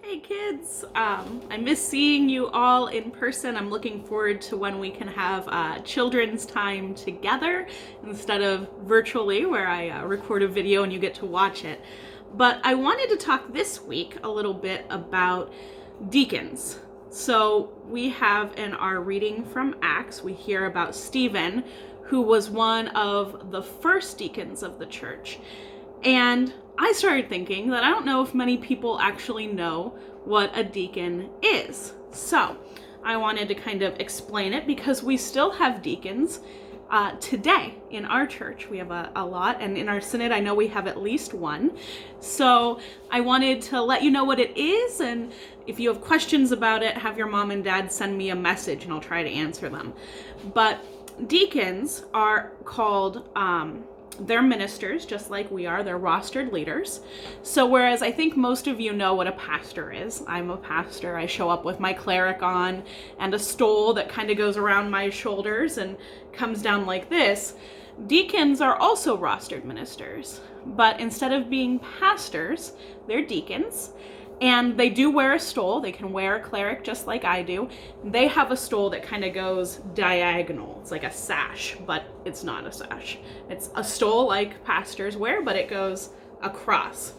Hey kids, I miss seeing you all in person. I'm looking forward to when we can have children's time together instead of virtually where I record a video and you get to watch it. But I wanted to talk this week a little bit about deacons. So we have in our reading from Acts, we hear about Stephen, who was one of the first deacons of the church. And I started thinking that I don't know if many people actually know what a deacon is. So I wanted to kind of explain it because we still have deacons today in our church. We have a lot, and in our synod I know we have at least one. So I wanted to let you know what it is, and if you have questions about it, have your mom and dad send me a message and I'll try to answer them. But deacons are called they're ministers, just like we are. They're rostered leaders. So whereas I think most of you know what a pastor is, I'm a pastor. I show up with my cleric on and a stole that kind of goes around my shoulders and comes down like this. Deacons are also rostered ministers, but instead of being pastors, they're deacons. And they do wear a stole. They can wear a cleric just like I do. They have a stole that kind of goes diagonal. It's like a sash, but it's not a sash. It's a stole like pastors wear, but it goes across.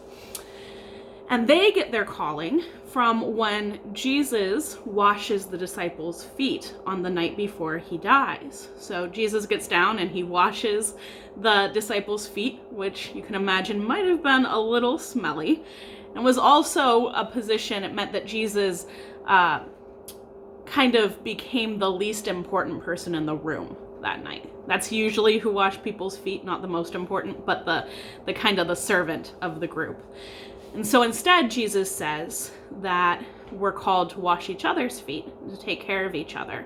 And they get their calling from when Jesus washes the disciples' feet on the night before he dies. So Jesus gets down and he washes the disciples' feet, which you can imagine might have been a little smelly. And was also a position, it meant that Jesus kind of became the least important person in the room that night. That's usually who washed people's feet, not the most important, but the kind of the servant of the group. And so instead, Jesus says that we're called to wash each other's feet, to take care of each other.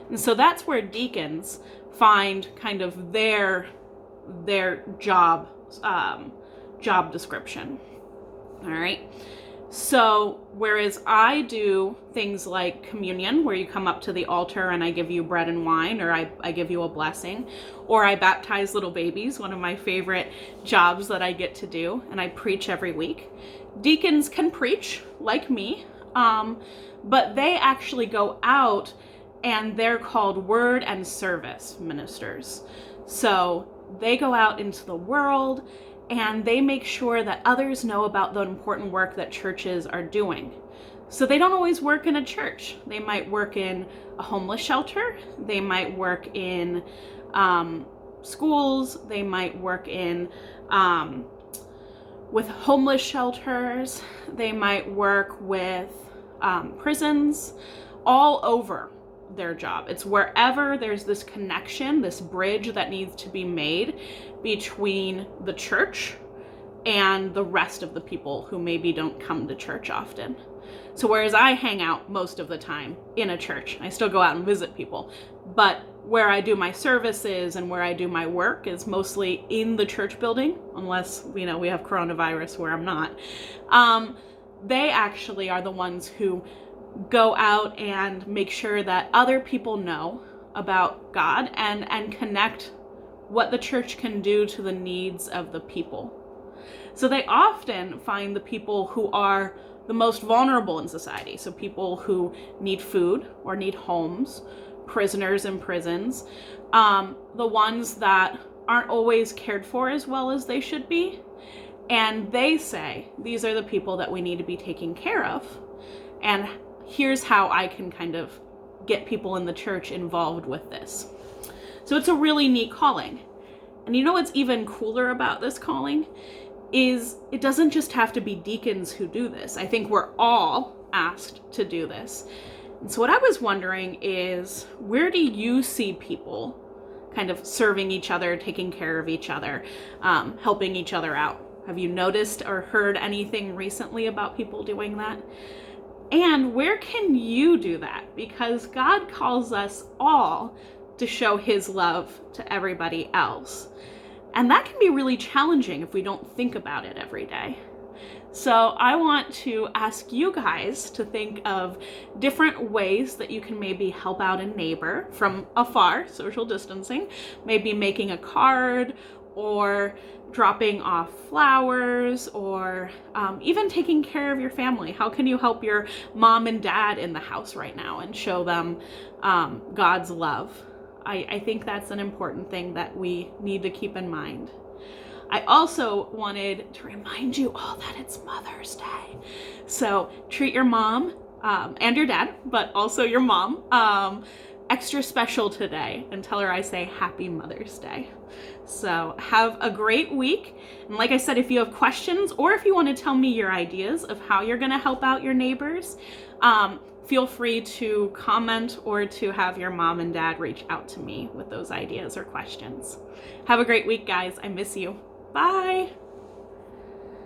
And so that's where deacons find kind of their job description. All right. So whereas I do things like communion, where you come up to the altar and I give you bread and wine, or I give you a blessing, or I baptize little babies, one of my favorite jobs that I get to do, and I preach every week. Deacons can preach like me, but they actually go out and they're called word and service ministers. So they go out into the world and they make sure that others know about the important work that churches are doing. So they don't always work in a church. They might work in a homeless shelter. They might work in schools. They might work in with homeless shelters. They might work with prisons, all over their job. It's wherever there's this connection, this bridge that needs to be made between the church and the rest of the people who maybe don't come to church often. So whereas I hang out most of the time in a church, I still go out and visit people, but where I do my services and where I do my work is mostly in the church building, unless, we have coronavirus where I'm not. They actually are the ones who go out and make sure that other people know about God and connect what the church can do to the needs of the people. So they often find the people who are the most vulnerable in society. So people who need food or need homes, prisoners in prisons, the ones that aren't always cared for as well as they should be. And they say, these are the people that we need to be taking care of. And here's how I can kind of get people in the church involved with this. So it's a really neat calling. And you know what's even cooler about this calling is it doesn't just have to be deacons who do this. I think we're all asked to do this. And so what I was wondering is, where do you see people kind of serving each other, taking care of each other, helping each other out? Have you noticed or heard anything recently about people doing that? And where can you do that? Because God calls us all to show his love to everybody else. And that can be really challenging if we don't think about it every day. So I want to ask you guys to think of different ways that you can maybe help out a neighbor from afar, social distancing, maybe making a card or dropping off flowers, or even taking care of your family. How can you help your mom and dad in the house right now and show them God's love? I think that's an important thing that we need to keep in mind. I also wanted to remind you all that it's Mother's Day. So treat your mom and your dad, but also your mom, extra special today, and tell her I say Happy Mother's Day. So have a great week. And like I said, if you have questions or if you want to tell me your ideas of how you're going to help out your neighbors, feel free to comment or to have your mom and dad reach out to me with those ideas or questions. Have a great week, guys. I miss you. Bye.